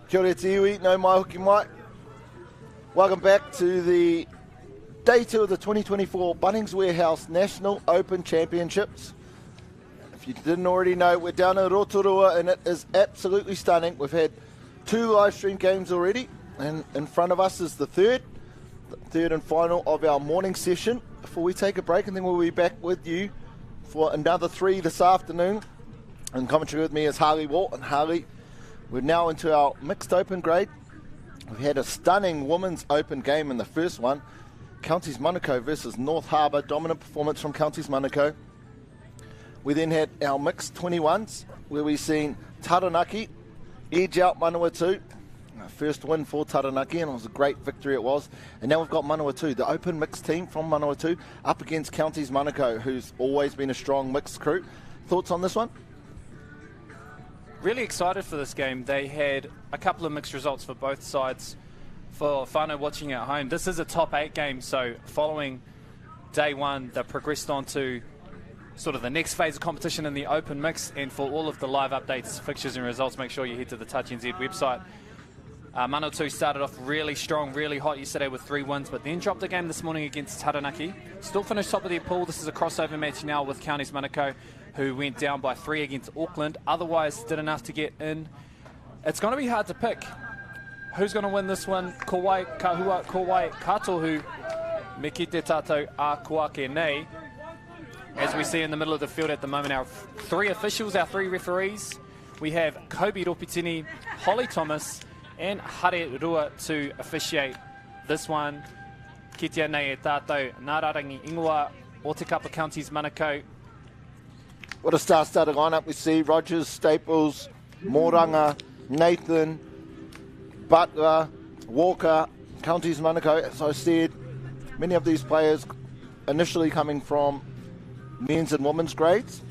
Kia ora te iwi, no mai hoki mai. Welcome back to the Day 2 of the 2024 Bunnings Warehouse National Open Championships. If you didn't already know, we're down in Rotorua and it is absolutely stunning. We've had 2 live stream games already, and in front of us is the third and final of our morning session before we take a break, and then we'll be back with you for another 3 this afternoon. And commentary with me is Harley Walt. And Harley, we're now into our mixed open grade. We've had a stunning women's open game in the first one. Counties Manukau versus North Harbour, dominant performance from Counties Manukau. We then had our mixed 21s where we've seen Taranaki edge out Manawatu. First win for Taranaki, and it was a great victory it was. And now we've got Manawatu, the open mixed team from Manawatu, up against Counties Manukau, who's always been a strong mixed crew. Thoughts on this one? Really excited for this game. They had a couple of mixed results for both sides. For whānau watching at home, this is a top 8 game, so following day 1, they progressed on to sort of the next phase of competition in the open mix. And for all of the live updates, fixtures and results, make sure you head to the Touch NZ website. Manawatu started off really strong, really hot yesterday with 3 wins, but then dropped the game this morning against Taranaki. Still finished top of their pool. This is a crossover match now with Counties Manukau, who went down by 3 against Auckland. Otherwise, did enough to get in. It's going to be hard to pick who's going to win this one. Kowai Kahua, Kowai Katohu, me ki te tātou a kuake nei. As we see in the middle of the field at the moment, our 3 officials, our 3 referees. We have Kobe Ropitini, Holly Thomas, and Hare Rua to officiate this one. Kitia nei e tātou Nārarangi Ingoa o te kapa Counties Manukau. What a star-studded lineup we see. Rogers, Staples, Moranga, Nathan, Butler, Walker, Counties Manukau. As I said, many of these players initially coming from men's and women's grades.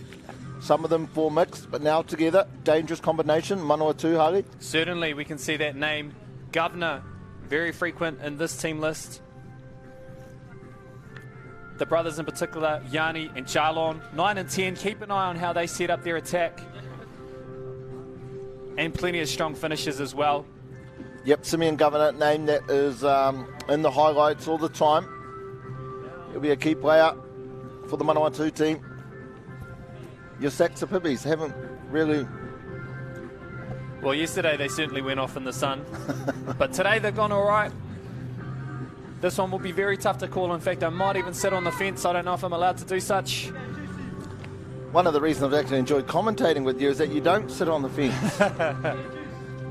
Some of them for mixed, but now together, dangerous combination. Manawatu, Harley. Certainly, we can see that name. Governor, very frequent in this team list. The brothers in particular, Yanni and Charlon, 9 and 10. Keep an eye on how they set up their attack. And plenty of strong finishes as well. Yep, Simeon Governor, name that is in the highlights all the time. He'll be a key player for the Manawatu team. Your Saxapibis haven't really... Well, yesterday they certainly went off in the sun. But today they've gone all right. This one will be very tough to call. In fact, I might even sit on the fence. I don't know if I'm allowed to do such. One of the reasons I've actually enjoyed commentating with you is that you don't sit on the fence.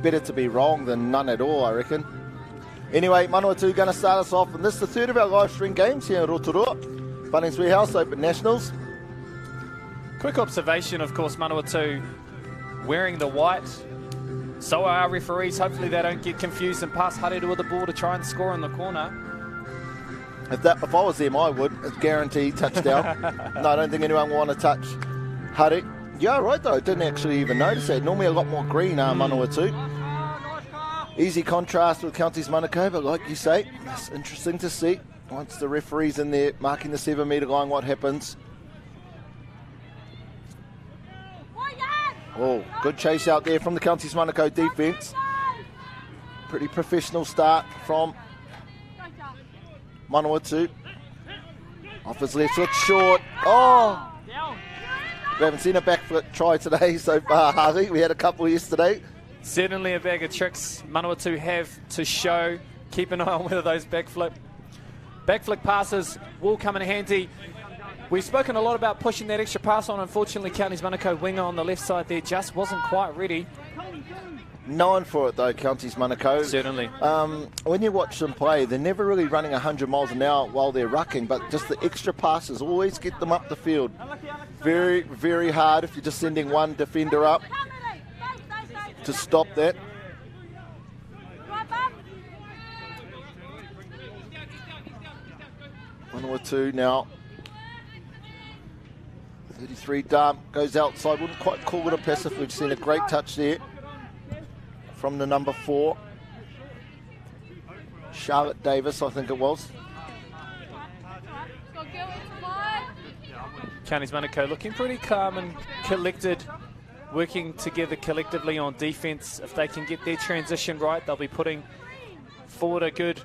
Better to be wrong than none at all, I reckon. Anyway, Manawatu going to start us off. And this is the third of our live stream games here in Rotorua. Bunnings Warehouse Open Nationals. Quick observation, of course, Manawatu wearing the white. So are our referees. Hopefully they don't get confused and pass Hareru with the ball to try and score in the corner. If I was them, I would. It's guaranteed touchdown. No, I don't think anyone will want to touch Haru. Yeah, right though. I didn't actually even notice that. Normally a lot more green, Manawatu. Easy contrast with Counties Manukau, but like you say, it's interesting to see. Once the referee's in there marking the 7 metre line, what happens? Oh, good chase out there from the Counties Manukau defence. Pretty professional start from Manawatu. Off his left foot, short. Oh! We haven't seen a back foot try today so far, Harley. We had a couple yesterday. Certainly a bag of tricks Manawatu have to show. Keep an eye on whether those backflip passes will come in handy. We've spoken a lot about pushing that extra pass on. Unfortunately, Counties Manukau winger on the left side there just wasn't quite ready. Known for it though, Counties Manukau. Certainly. When you watch them play, they're never really running 100 miles an hour while they're rucking, but just the extra passes always get them up the field. Very, very hard if you're just sending one defender up to stop that. One or two now. 33 Dam goes outside. Wouldn't quite call it a passive. We've seen a great touch there from the number 4. Charlotte Davis, I think it was. Counties Manukau looking pretty calm and collected working together collectively on defence. If they can get their transition right, they'll be putting forward a good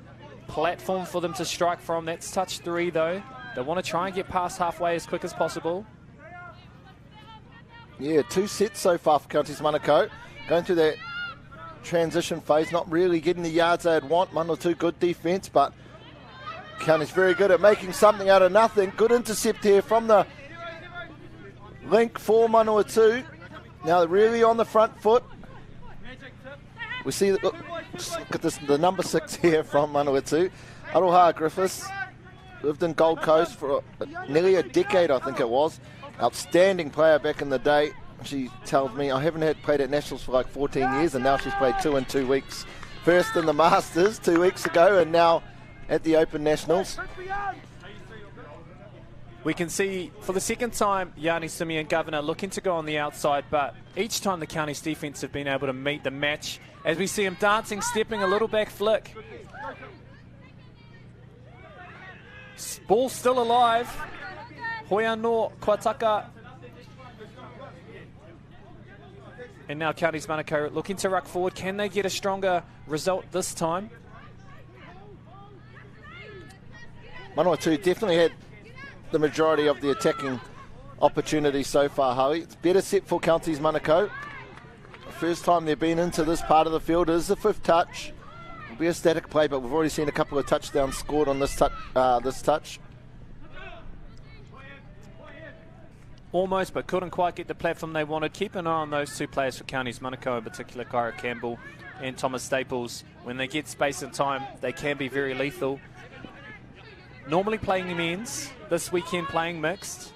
platform for them to strike from. That's touch 3 though. They want to try and get past halfway as quick as possible. Yeah, 2 sets so far for Counties Manukau. Going through that transition phase, not really getting the yards they'd want. Manawatu good defence, but Counties very good at making something out of nothing. Good intercept here from the link for Manawatu. Now they're really on the front foot. We see, look at this, the number 6 here from Manawatu. Aroha Griffiths, lived in Gold Coast for nearly a decade, I think it was. Outstanding player back in the day. She tells me, I haven't played at Nationals for like 14 years, and now she's played 2 in 2 weeks. First in the Masters 2 weeks ago, and now at the Open Nationals. We can see for the second time Yanni Simeon Governor looking to go on the outside, but each time the Counties defence have been able to meet the match. As we see him dancing, stepping a little back flick. Ball still alive. Hoia no Kuataka. And now Counties Manukau looking to ruck forward. Can they get a stronger result this time? Manawatu definitely had the majority of the attacking opportunities so far, Harley. It's better set for Counties Manukau. First time they've been into this part of the field. It is the 5th touch. It'll be a static play, but we've already seen a couple of touchdowns scored on this touch. Almost, but couldn't quite get the platform they wanted. Keep an eye on those 2 players for Counties Manukau, in particular Kyra Campbell and Thomas Staples. When they get space and time, they can be very lethal. Normally playing the men's, this weekend playing mixed.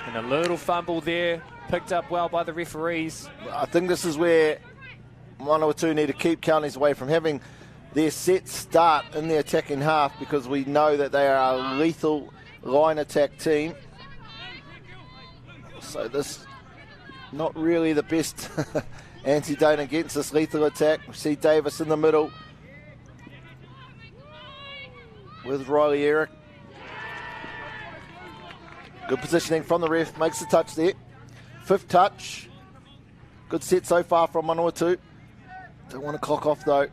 And a little fumble there, picked up well by the referees. I think this is where Manawatu need to keep Counties away from having their set start in the attacking half, because we know that they are a lethal line attack team. So this not really the best antidote against this lethal attack. We see Davis in the middle with Riley Eric. Good positioning from the ref, makes the touch there. 5th touch. Good set so far from Manawatu. Don't want to clock off though.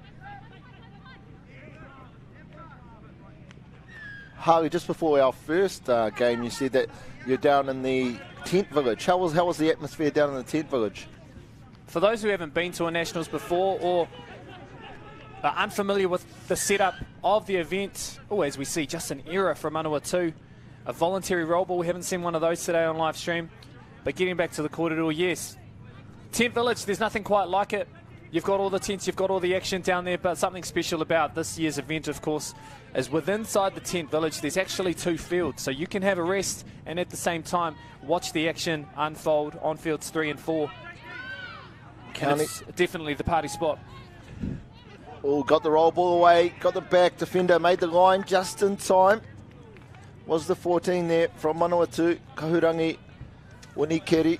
Harley, just before our first game, you said that you're down in the tent village. How was the atmosphere down in the tent village? For those who haven't been to a Nationals before or are unfamiliar with the setup of the event, as we see just an error from Manawatu, a voluntary roll ball. We haven't seen one of those today on live stream. But getting back to the corridor, yes. Tent village, there's nothing quite like it. You've got all the tents, you've got all the action down there, but something special about this year's event, of course, is within inside the tent village, there's actually 2 fields. So you can have a rest and at the same time watch the action unfold on fields 3 and 4. And it's definitely the party spot. Oh, got the roll ball away, got the back defender, made the line just in time. Was the 14 there from Manawatu, Kahurangi, Winikeri.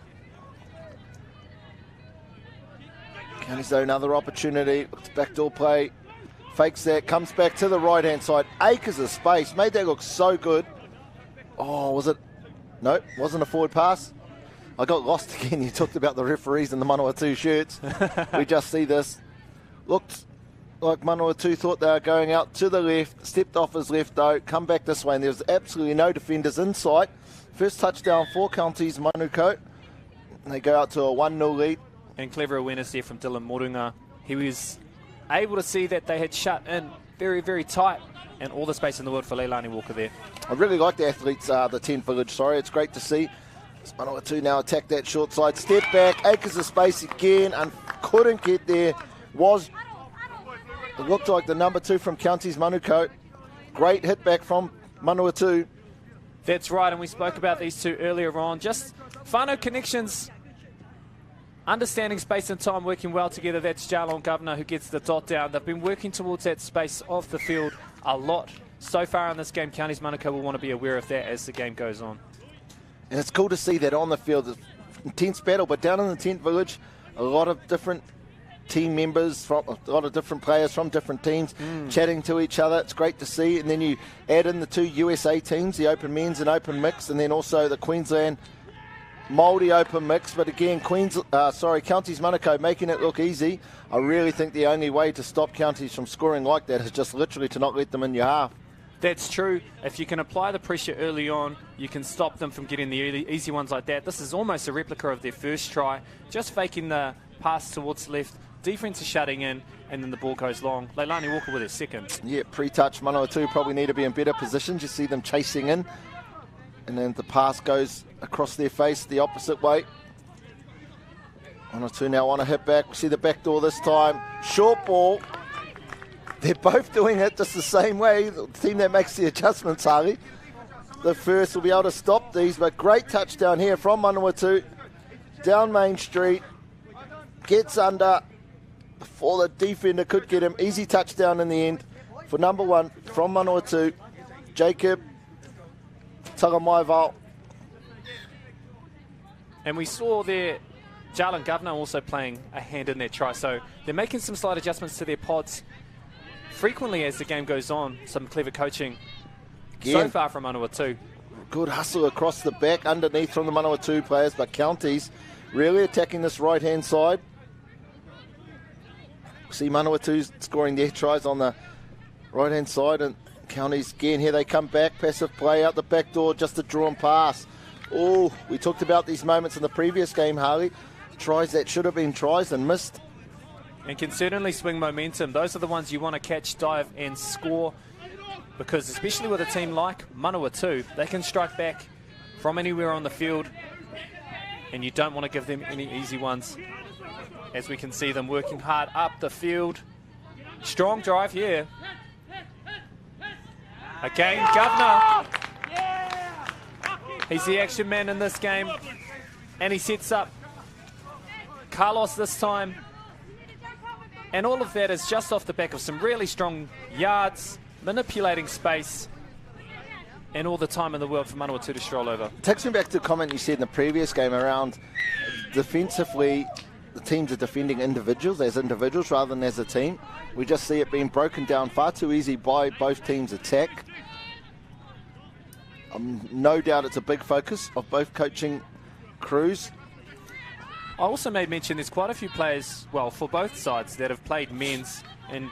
Counties though, another opportunity. Backdoor play. Fakes that, comes back to the right-hand side. Acres of space. Made that look so good. Oh, was it? No, wasn't a forward pass. I got lost again. You talked about the referees in the Manawatu shirts. We just see this. Looked like Manawatu thought they were going out to the left. Stepped off his left though. Come back this way and there's absolutely no defenders in sight. First touchdown for Counties Manukau. They go out to a 1-0 lead. And clever awareness there from Dylan Morunga. He was able to see that they had shut in very, very tight, and all the space in the world for Leilani Walker there. I really like the athletes, the tent village, sorry. It's great to see. Manawatu now attack that short side. Step back, acres of space again, and couldn't get there. It looked like the number 2 from Counties Manukau. Great hit back from Manawatu. That's right, and we spoke about these 2 earlier on. Just whānau connections, understanding space and time, working well together. That's Jalon Governor who gets the dot down. They've been working towards that space of the field a lot so far in this game. Counties Manukau will want to be aware of that as the game goes on. And it's cool to see that on the field. It's intense battle, but down in the tent village, a lot of different team members, from a lot of different players from different teams chatting to each other. It's great to see. And then you add in the 2 USA teams, the Open Men's and Open Mixed, and then also the Queensland Mauri open mix, but again, Counties Manukau making it look easy. I really think the only way to stop Counties from scoring like that is just literally to not let them in your half. That's true. If you can apply the pressure early on, you can stop them from getting the easy ones like that. This is almost a replica of their first try, just faking the pass towards the left. Defence is shutting in, and then the ball goes long. Leilani Walker with his second. Yeah, pre-touch. Manawatu probably need to be in better positions. You see them chasing in, and then the pass goes across their face the opposite way. Manawatu now want to hit back. We see the back door this time. Short ball. They're both doing it just the same way. The team that makes the adjustments, Harley. The first will be able to stop these, but great touchdown here from Manawatu. Down Main Street. Gets under before the defender could get him. Easy touchdown in the end for number 1 from Manawatu. Jacob Tagamaival. And we saw there Jalen Governor also playing a hand in their try. So they're making some slight adjustments to their pods frequently as the game goes on. Some clever coaching so far from Manawatu. Good hustle across the back underneath from the Manawatu players, but Counties really attacking this right-hand side. See Manawatu scoring their tries on the right-hand side, and Counties again, here they come back, passive play out the back door, just a drawn pass. Oh, we talked about these moments in the previous game, Harley. Tries that should have been tries and missed. And can certainly swing momentum. Those are the ones you want to catch, dive and score, because especially with a team like Manawatu, they can strike back from anywhere on the field, and you don't want to give them any easy ones. As we can see them working hard up the field. Strong drive here. Again, Governor. He's the action man in this game. And he sets up Carlos this time. And all of that is just off the back of some really strong yards, manipulating space, and all the time in the world for Manawatu to stroll over. Takes me back to a comment you said in the previous game around defensively, the teams are defending individuals as individuals rather than as a team. We just see it being broken down far too easy by both teams' attack. No doubt it's a big focus of both coaching crews. I also made mention there's quite a few players, well, for both sides that have played men's, and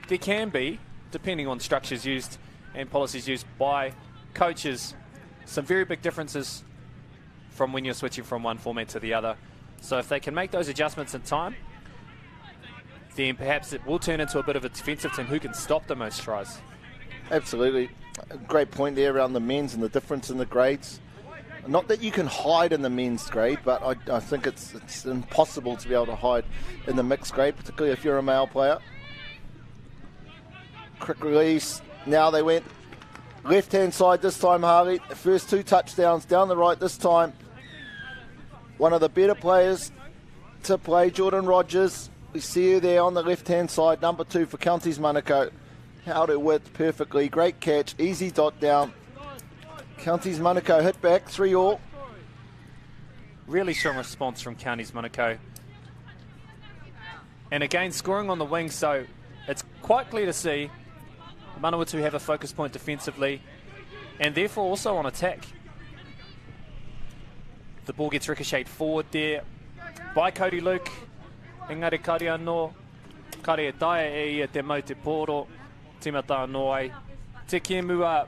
there can be, depending on structures used and policies used by coaches, some very big differences from when you're switching from one format to the other. So if they can make those adjustments in time, then perhaps it will turn into a bit of a defensive team who can stop the most tries. Absolutely. A great point there around the men's and the difference in the grades. Not that you can hide in the men's grade, but I think it's impossible to be able to hide in the mixed grade, particularly if you're a male player. Quick release. Now they went left-hand side this time, Harley. The first 2 touchdowns down the right this time. One of the better players to play, Jordan Rogers. We see her there on the left-hand side, number 2 for Counties Manukau. Held it width perfectly. Great catch, easy dot down. Counties Manukau hit back, 3-all. Really strong response from Counties Manukau. And again, scoring on the wing, so it's quite clear to see Manawatu have a focus point defensively and therefore also on attack. The ball gets ricocheted forward there by Cody Luke. Engari kare anō, kare e tae e te mau te pōro, timata anō ai. Te Kiemua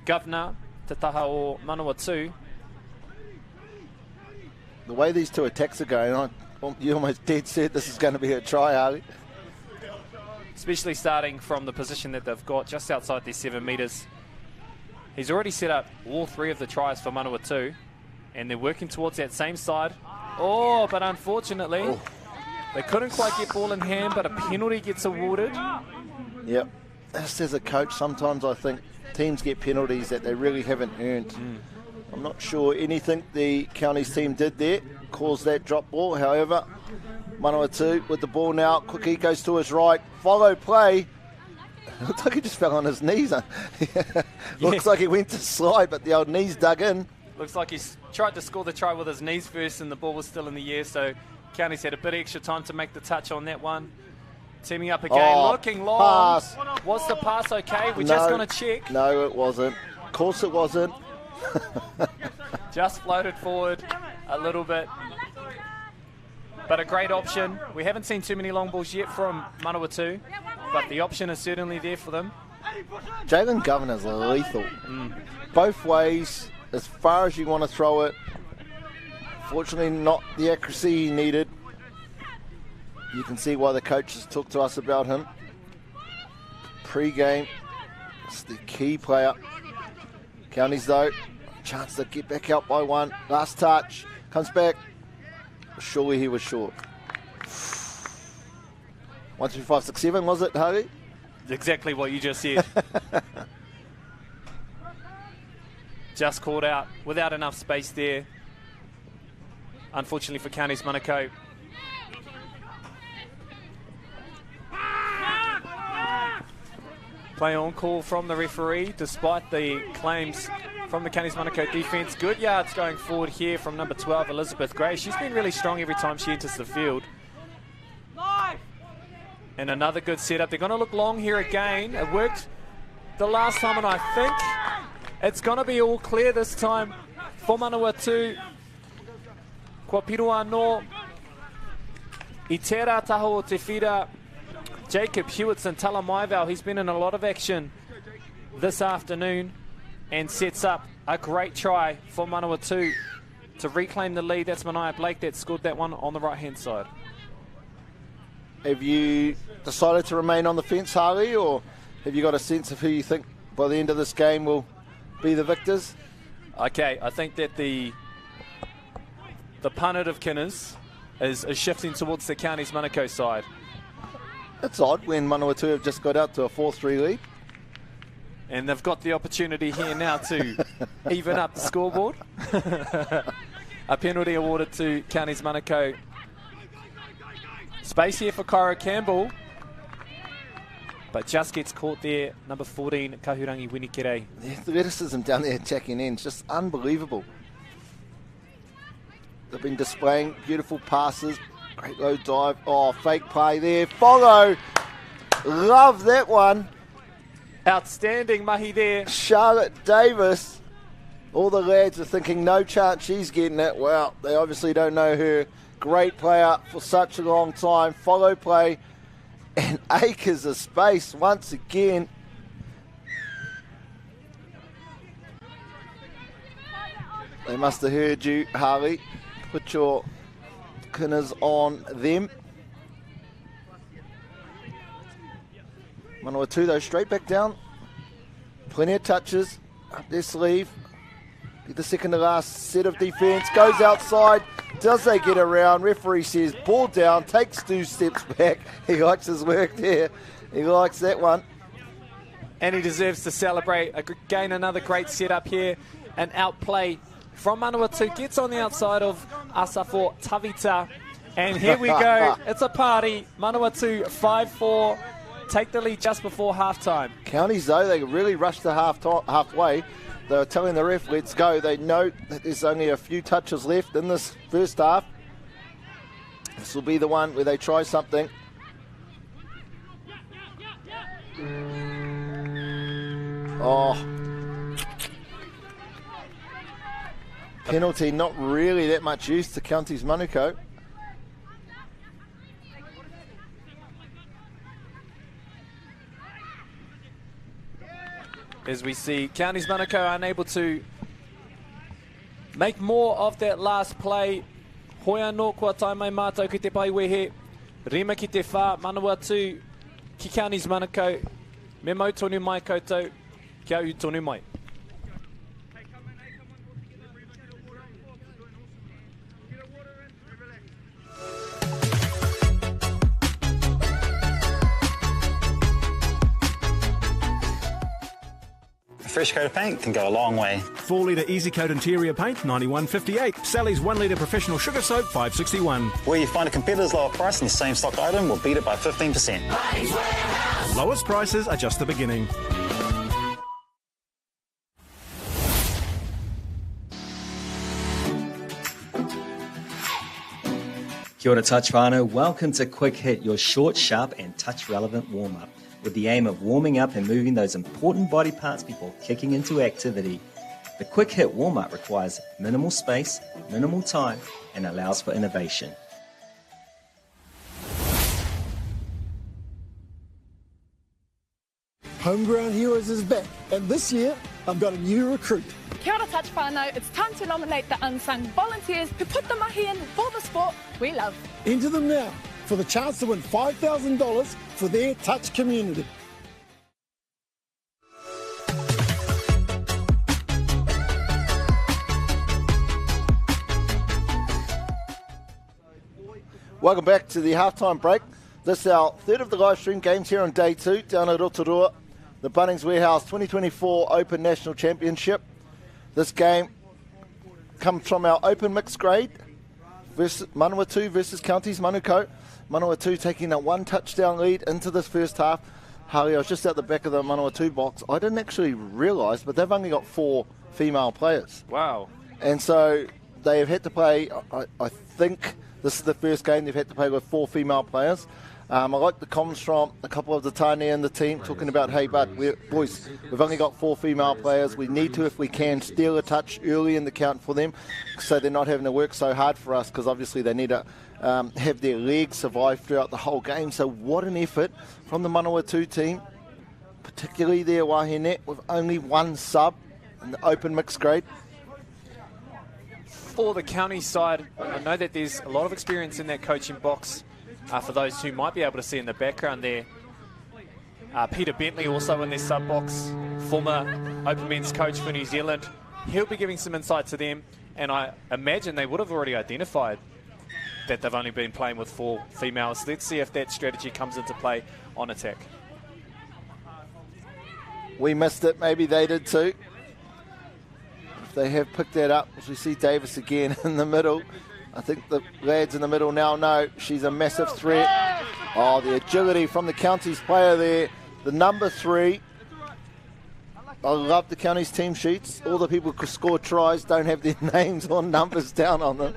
Governor, te taha o Manawatu. The way these 2 attacks are going, you almost dead set this is going to be a try, Harley. Especially starting from the position that they've got just outside their 7 metres. He's already set up all 3 of the tries for Manawatu, and they're working towards that same side. Oh, but unfortunately, they couldn't quite get ball in hand, but a penalty gets awarded. Yep. Just as a coach, sometimes I think teams get penalties that they really haven't earned. I'm not sure anything the Counties team did there caused that drop ball. However, Manawatu with the ball now. Quickly goes to his right. Follow play. Looks like he just fell on his knees. Looks like he went to slide, but the old knees dug in. Looks like he's tried to score the try with his knees first, and the ball was still in the air, so Counties had a bit extra time to make the touch on that one. Teaming up again, looking long. Pass. Was the pass okay? We're just going to check. No, it wasn't. Of course it wasn't. Just floated forward a little bit. But a great option. We haven't seen too many long balls yet from Manawatu, but the option is certainly there for them. Jalen Governor's lethal. Both ways, as far as you want to throw it. Fortunately, not the accuracy he needed. You can see why the coaches talked to us about him. Pre-game, it's the key player. Counties, though, chance to get back out by one. Last touch, comes back. Surely he was short. 1, 2, 5, 6, 7, was it, Harry? Exactly what you just said. Just caught out without enough space there. Unfortunately for Counties Manukau. Play on call from the referee, despite the claims from the Counties Manukau defence. Good yards going forward here from number 12, Elizabeth Gray. She's been really strong every time she enters the field. And another good setup. They're going to look long here again. It worked the last time, and I think it's going to be all clear this time for Manawatu. Kua pirua no I tērā taho o te whira, Jacob Hewitson Talamaivau. He's been in a lot of action this afternoon and sets up a great try for Manawatu to reclaim the lead. That's Mania Blake that scored that one on the right-hand side. Have you decided to remain on the fence, Harley, or have you got a sense of who you think by the end of this game will be the victors? Okay, I think that the punnet of Kinners is shifting towards the Counties Manukau side. It's odd when Manawatu have just got out to a 4-3 lead. And they've got the opportunity here now to even up the scoreboard. A penalty awarded to Counties Manukau. Space here for Kyra Campbell, but just gets caught there. Number 14, Kahurangi Winikere. The athleticism down there attacking ends, just unbelievable. They've been displaying beautiful passes, great low dive. Oh, fake play there. Follow. Love that one. Outstanding mahi there. Charlotte Davis. All the lads are thinking no chance she's getting it. Well, they obviously don't know her. Great player for such a long time. Follow play and acres of space once again. They must have heard you, Harley. Put your Kinners on them. Manawatu, though, straight back down. Plenty of touches up their sleeve. Be the second to last set of defence. Goes outside. Does they get around? Referee says ball down. Takes 2 steps back. He likes his work there. He likes that one. And he deserves to celebrate. Again, another great setup here. An outplay from Manawatu. Gets on the outside of Asafo Tavita. And here we go. It's a party. Manawatu 5-4. Take the lead just before halftime. Counties, though, they really rushed to halfway. They were telling the ref, let's go. They know that there's only a few touches left in this first half. This will be the one where they try something. Oh. Penalty, not really that much use to Counties Manukau. As we see, Counties Manukau unable to make more of that last play. Hoia no kua tai mai mātou ki te pai wehe. Rima ki te whā, Manawatu ki Counties Manukau. Me mau tonu mai koutou, kia u tonu mai. Fresh coat of paint can go a long way. 4 litre Easy Coat interior paint, $91.58. Sally's 1 litre professional sugar soap, $5.61. Where you find a competitor's lower price in the same stock item will beat it by 15%. Lowest prices are just the beginning. Kia ora touch whānau. Welcome to Quick Hit, your short, sharp and touch relevant warm-up, with the aim of warming up and moving those important body parts before kicking into activity. The quick hit warm-up requires minimal space, minimal time, and allows for innovation. Homegrown Heroes is back, and this year I've got a new recruit. Kia ora touch whānau, it's time to nominate the unsung volunteers who put the mahi in for the sport we love. Enter them now for the chance to win $5,000 for their touch community. Welcome back to the halftime break. This is our third of the live stream games here on day 2 down at Rotorua, the Bunnings Warehouse 2024 Open National Championship. This game comes from our open mixed grade versus Manawatu versus Counties Manukau. Manawatu taking a 1 touchdown lead into this first half. Harley, I was just at the back of the Manawatu box. I didn't actually realise, but they've only got 4 female players. Wow. And so they have had to play, I think this is the first game they've had to play with 4 female players. I like the comms from a couple of the Tane and the team talking about, hey, but boys, we've only got 4 female players. We need to, if we can, steal a touch early in the count for them so they're not having to work so hard for us, because obviously they need to have their legs survive throughout the whole game. So what an effort from the Manawatu team, particularly their wahine, with only 1 sub in the open mixed grade. For the county side, I know that there's a lot of experience in that coaching box. For those who might be able to see in the background there, Peter Bentley also in their sub box, former Open Men's coach for New Zealand. He'll be giving some insight to them, and I imagine they would have already identified that they've only been playing with 4 females. Let's see if that strategy comes into play on attack. We missed it, maybe they did too. If they have picked that up, as we see Davis again in the middle. I think the lads in the middle now know she's a massive threat. Oh, the agility from the Counties player there. The number 3. I love the Counties team sheets. All the people who score tries don't have their names or numbers down on them.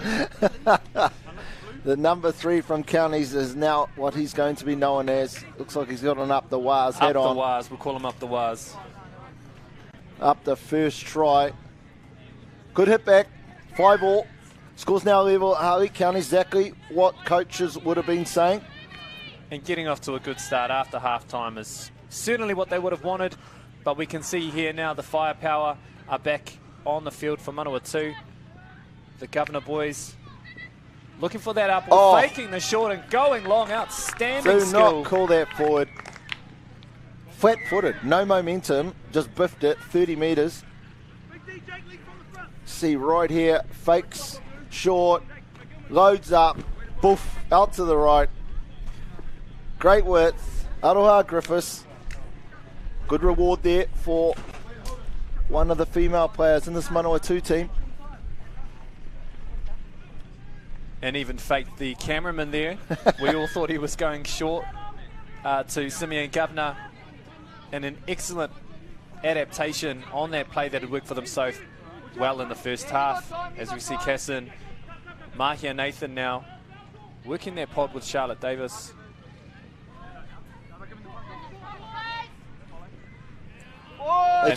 The number 3 from Counties is now what he's going to be known as. Looks like he's got an up the wires head on. Up the wires, we'll call him up the wires. Up the first try. Good hit back. 5-all. Scores now level. Harley, County exactly what coaches would have been saying. And getting off to a good start after halftime is certainly what they would have wanted. But we can see here now the firepower are back on the field for Manawatu. The Governor boys looking for that up, faking the short and going long. Outstanding skill. Do not call that forward. Flat-footed, no momentum, just biffed it 30 metres. See right here, fakes. Short, loads up, boof, out to the right. Great width, Aroha Griffiths. Good reward there for one of the female players in this Manawatu team. And even faked the cameraman there. We all thought he was going short to Simeon Governor. And an excellent adaptation on that play that had worked for them so well in the first half. As we see Casson, Mahia Nathan now working their pod with Charlotte Davis. Oh,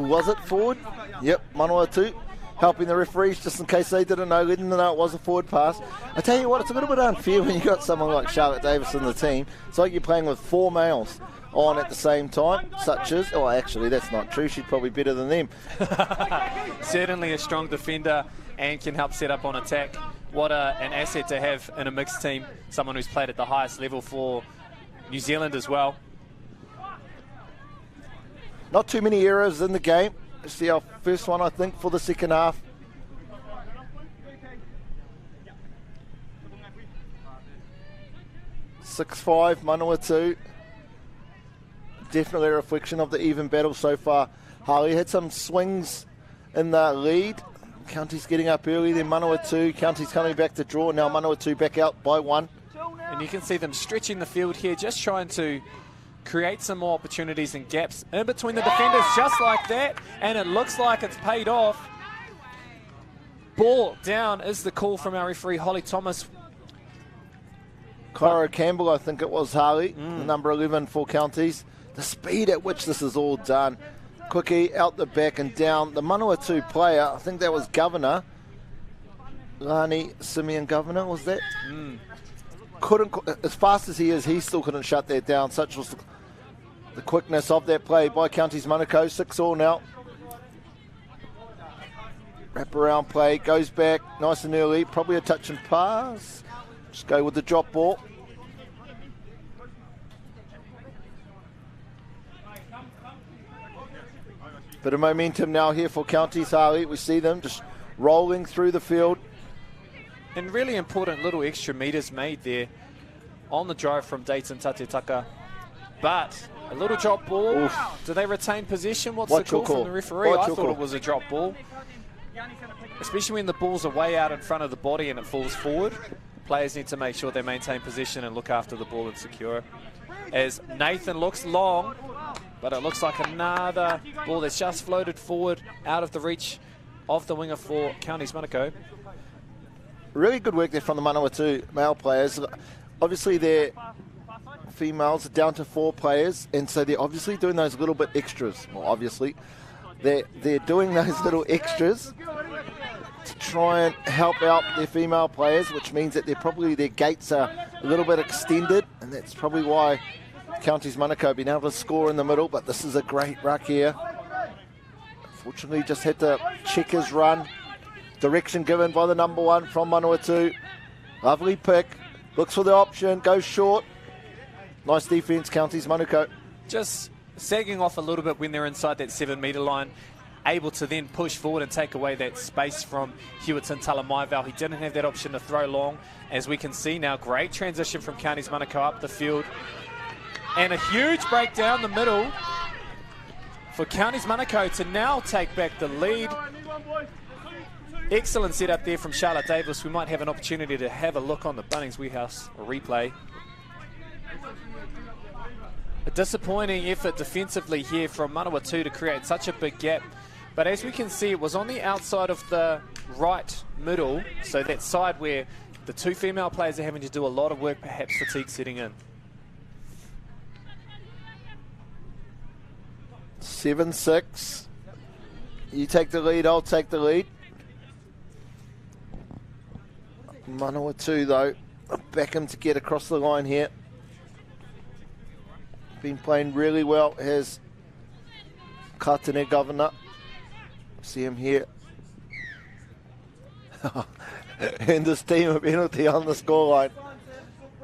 was it forward? Yep, Manawatu helping the referees just in case they didn't know, letting them know it was a forward pass. I tell you what, it's a little bit unfair when you've got someone like Charlotte Davis in the team. It's like you're playing with 4 males on at the same time, such as, oh, actually, that's not true. She's probably better than them. Certainly a strong defender and can help set up on attack. What an asset to have in a mixed team, someone who's played at the highest level for New Zealand as well. Not too many errors in the game. This is our first one, I think, for the second half. (6-5) Manawatu. Definitely a reflection of the even battle so far. Harley had some swings in the lead. Counties getting up early, then Manawatu. Counties coming back to draw. Now Manawatu back out by 1. And you can see them stretching the field here, just trying to create some more opportunities and gaps in between the defenders, just like that. And it looks like it's paid off. Ball down is the call from our referee, Holly Thomas. Kyra Campbell, I think it was, Harley, the number 11 for Counties. The speed at which this is all done. Quickie out the back and down. The Manawatu player, I think that was Governor. Lani Simeon Governor, was that? Couldn't, as fast as he is, he still couldn't shut that down. Such was the quickness of that play by Counties Manukau. 6-all now. Wrap around play, goes back nice and early. Probably a touch and pass. Just go with the drop ball. Bit of momentum now here for Counties, Harley. We see them just rolling through the field. And really important little extra meters made there on the drive from Dayton Tatetaka. But a little drop ball. Oof. Do they retain possession? What's the call from the referee? I thought it was a drop ball. Especially when the balls are way out in front of the body and it falls forward. Players need to make sure they maintain position and look after the ball and secure. As Nathan looks long, but it looks like another ball that's just floated forward out of the reach of the winger for Counties Manukau. Really good work there from the Manawatu male players. Obviously, their females are down to 4 players, and so they're obviously doing those little bit extras. Well, obviously, they're doing those little extras to try and help out their female players, which means that their gates are a little bit extended, and that's probably why Counties Manukau have been able to score in the middle. But this is a great ruck here. Unfortunately, just had to check his run. Direction given by the number 1 from Manawatu. Lovely pick. Looks for the option. Goes short. Nice defence, Counties Manukau. Just sagging off a little bit when they're inside that 7-metre line. Able to then push forward and take away that space from Hewittson Talamaival. He didn't have that option to throw long. As we can see now, great transition from Counties Manukau up the field. And a huge break down the middle for Counties Manukau to now take back the lead. Excellent setup there from Charlotte Davis. We might have an opportunity to have a look on the Bunnings Warehouse replay. A disappointing effort defensively here from Manawatu to create such a big gap. But as we can see, it was on the outside of the right middle, so that side where the 2 female players are having to do a lot of work, perhaps fatigue setting in. 7-6. You take the lead, I'll take the lead. Manawatu, though, back him to get across the line here. Been playing really well, has Katene Governor. See him here. And this team a penalty on the scoreline.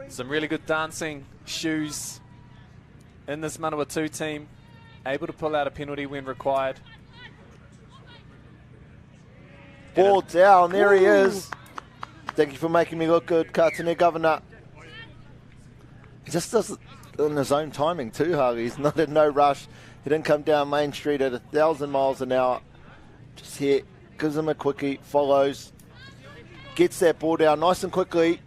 Some really good dancing shoes in this Manawatu team. Able to pull out a penalty when required. Ball down, there he is. Thank you for making me look good, Katene Governor. He just does it in his own timing too, Harvey. He's not in no rush. He didn't come down Main Street at 1,000 miles an hour. Just here, gives him a quickie, follows, gets that ball down nice and quickly,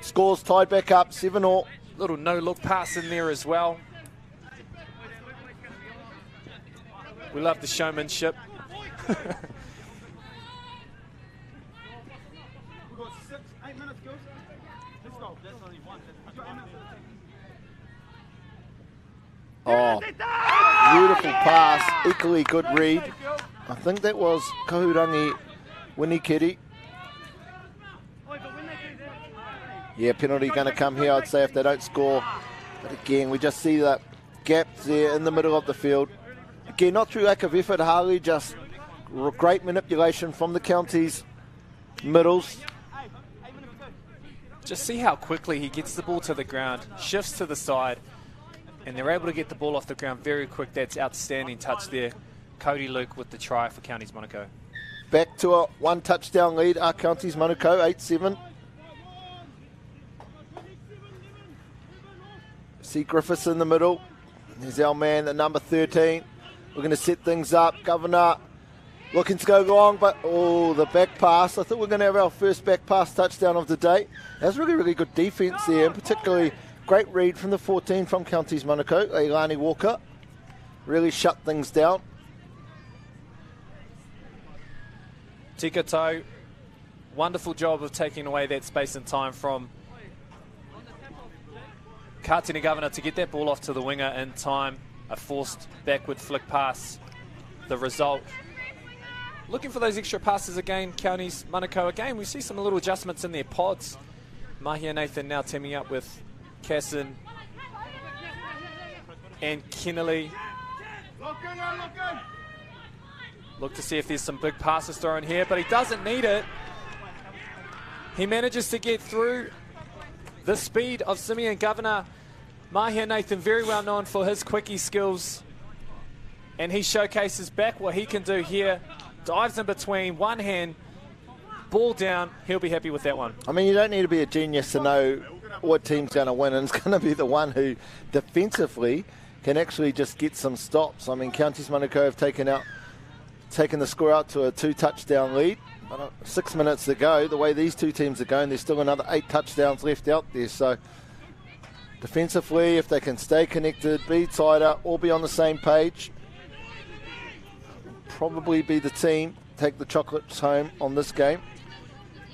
scores tied back up, 7-all. Little no-look pass in there as well. We love the showmanship. Oh, beautiful pass, equally good read. I think that was Kahurangi Winikiri. Yeah, penalty going to come here, I'd say, if they don't score. But again, we just see that gap there in the middle of the field. Again, not through lack of effort, Harley, just great manipulation from the Counties middles. Just see how quickly he gets the ball to the ground, shifts to the side, and they're able to get the ball off the ground very quick. That's outstanding touch there. Cody Luke with the try for Counties Manukau. Back to a 1 touchdown lead, our Counties Manukau, 8-7. See Griffiths in the middle. There's our man, the number 13. We're going to set things up. Governor looking to go long, but the back pass. I thought we're going to have our first back pass touchdown of the day. That's really, really good defence there, and particularly great read from the 14 from Counties Manukau, Leilani Walker. Really shut things down. Tikato, wonderful job of taking away that space and time from Katene Governor to get that ball off to the winger in time. A forced backward flick pass the result. Looking for those extra passes again, Counties, Manukau again. We see some little adjustments in their pods. Mahia Nathan now teaming up with Casson and Kennelly. Look to see if there's some big passes thrown here, but he doesn't need it. He manages to get through. The speed of Simeon Governor. Mahia Nathan, very well known for his quickie skills. And he showcases back what he can do here. Dives in between, one hand, ball down. He'll be happy with that one. I mean, you don't need to be a genius to know what team's going to win, and it's going to be the one who defensively can actually just get some stops. I mean, Counties Manukau have taken the score out to a 2-touchdown lead. 6 minutes to go. The way these two teams are going, there's still another 8 touchdowns left out there. So defensively, if they can stay connected, be tighter, all be on the same page, probably be the team take the chocolates home on this game.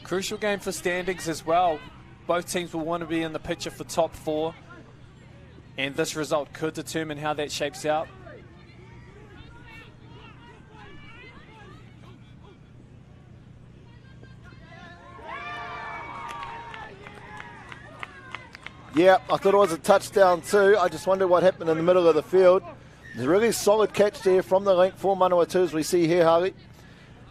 Crucial game for standings as well. Both teams will want to be in the picture for top 4, and this result could determine how that shapes out. Yeah, I thought it was a touchdown too. I just wondered what happened in the middle of the field. There's a really solid catch there from the link for Manawatu, as we see here, Harley.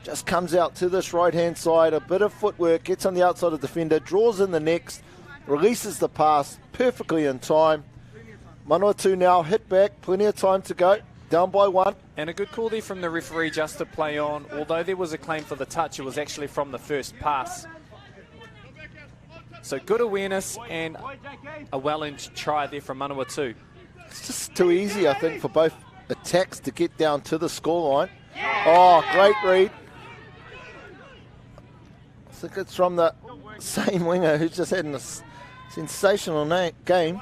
Just comes out to this right-hand side, a bit of footwork, gets on the outside of the defender, draws in the next, releases the pass perfectly in time. Manawatu now hit back, plenty of time to go, down by 1. And a good call there from the referee just to play on. Although there was a claim for the touch, it was actually from the first pass. So good awareness and a well-aimed try there from Manawatu. It's just too easy, I think, for both attacks to get down to the scoreline. Oh, great read. I think it's from the same winger who's just had a sensational game.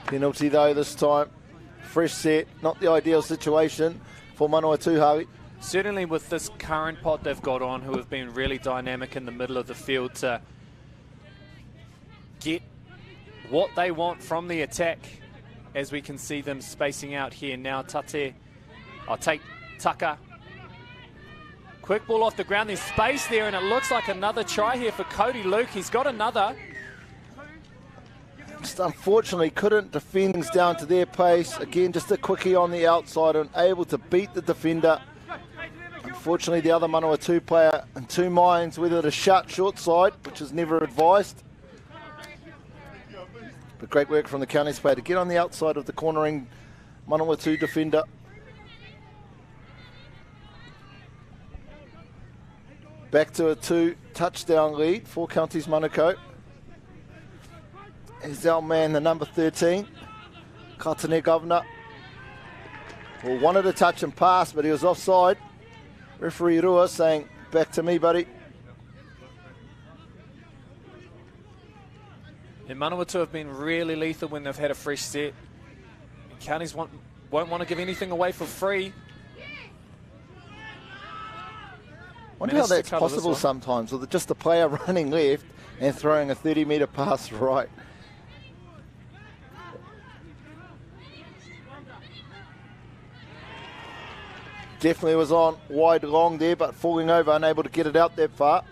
Penalty though this time. Fresh set, not the ideal situation for Manawatu, Harvey. Certainly with this current pod they've got on, who have been really dynamic in the middle of the field to get what they want from the attack, as we can see them spacing out here now. Tate, I'll take Tucker. Quick ball off the ground, there's space there, and it looks like another try here for Cody Luke. He's got another. Just unfortunately couldn't defend things down to their pace. Again, just a quickie on the outside and able to beat the defender. Unfortunately, the other Manawatu player in two minds whether to shut short side, which is never advised. But great work from the Counties player to get on the outside of the cornering Manawatu defender. Back to a 2-touchdown lead for Counties Manukau. Is our man, the number 13, Katane Governor. Well, wanted to touch and pass, but he was offside. Referee Rua saying, back to me, buddy. And Manawatu have been really lethal when they've had a fresh set. And Counties won't want to give anything away for free. Wonder how that's possible sometimes, with just the player running left and throwing a 30-metre pass right. Definitely was on wide long there, but falling over, unable to get it out that far.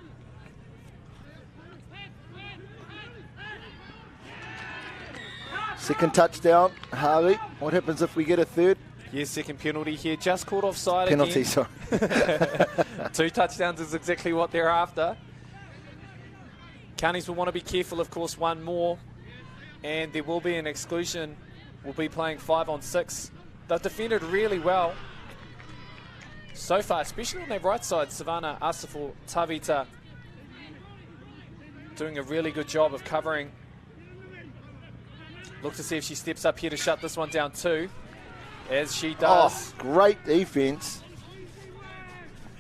Second touchdown, Harley. What happens if we get a third? Yes, second penalty here. Just caught offside penalty, again. Sorry. 2 touchdowns is exactly what they're after. Counties will want to be careful, of course, one more. And there will be an exclusion. We'll be playing 5-on-6. They've defended really well so far, especially on their right side. Savannah Asafo Tavita doing a really good job of covering. Look to see if she steps up here to shut this one down too, as she does. Oh, great defense.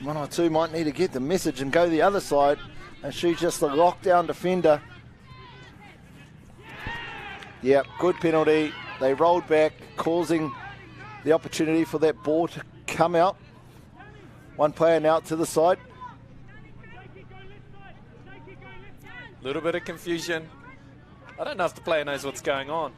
Manawatu might need to get the message and go the other side, and she's just a lockdown defender. Yep, good penalty. They rolled back, causing the opportunity for that ball to come out. One player now to the side. Little bit of confusion. I don't know if the player knows what's going on.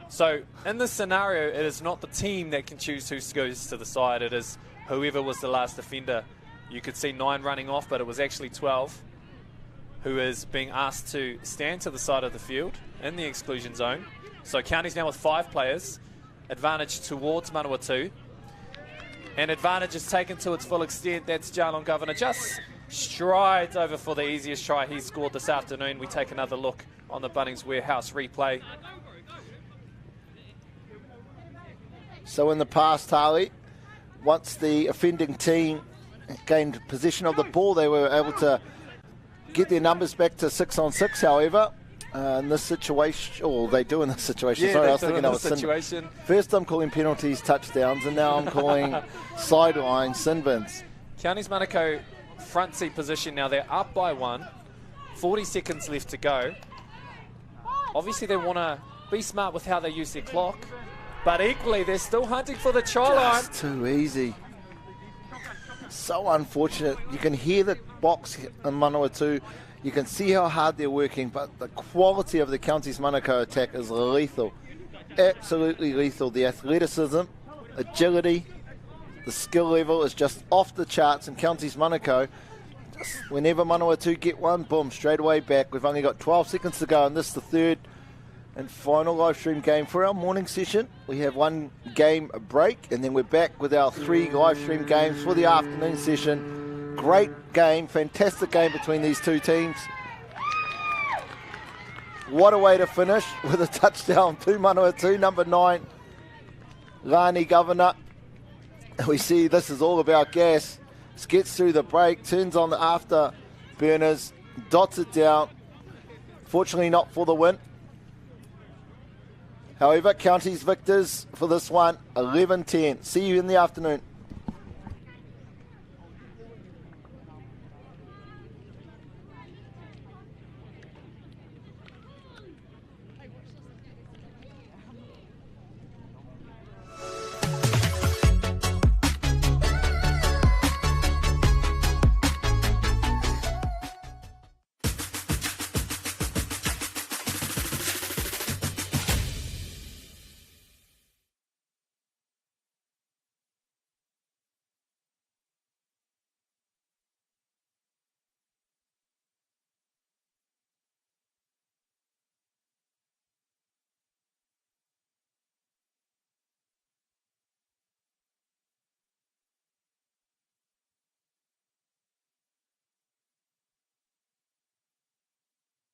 So in this scenario, it is not the team that can choose who goes to the side. It is whoever was the last defender. You could see 9 running off, but it was actually 12 who is being asked to stand to the side of the field in the exclusion zone. So County's now with 5 players. Advantage towards Manawatu. And advantage is taken to its full extent. That's Jarlon Governor just strides over for the easiest try he scored this afternoon. We take another look on the Bunnings Warehouse replay. So in the past, Harley, once the offending team gained possession of the ball, they were able to get their numbers back to 6-on-6, however. In this situation, or they do in this situation. Yeah, sorry, I they was do thinking in that this was situation. First I'm calling penalties touchdowns, and now I'm calling sideline sin bins. County's Manukau front seat position now. They're up by 1. 40 seconds left to go. Obviously they want to be smart with how they use their clock, but equally they're still hunting for the try line. Just too easy. So unfortunate. You can hear the box in Manawatu. You can see how hard they're working, but the quality of the Counties Manukau attack is lethal. Absolutely lethal. The athleticism, agility, the skill level is just off the charts in Counties Manukau. Just whenever Manawatu get one, boom, straight away back. We've only got 12 seconds to go, and this is the third and final live stream game for our morning session. We have one game break, and then we're back with our 3 live stream games for the afternoon session. Great game, fantastic game between these two teams. What a way to finish with a touchdown to Manawatu, number 9, Lani Governor. We see this is all about gas. Gets through the break, turns on the afterburners, dots it down. Fortunately not for the win. However, Counties victors for this one, 11-10. See you in the afternoon.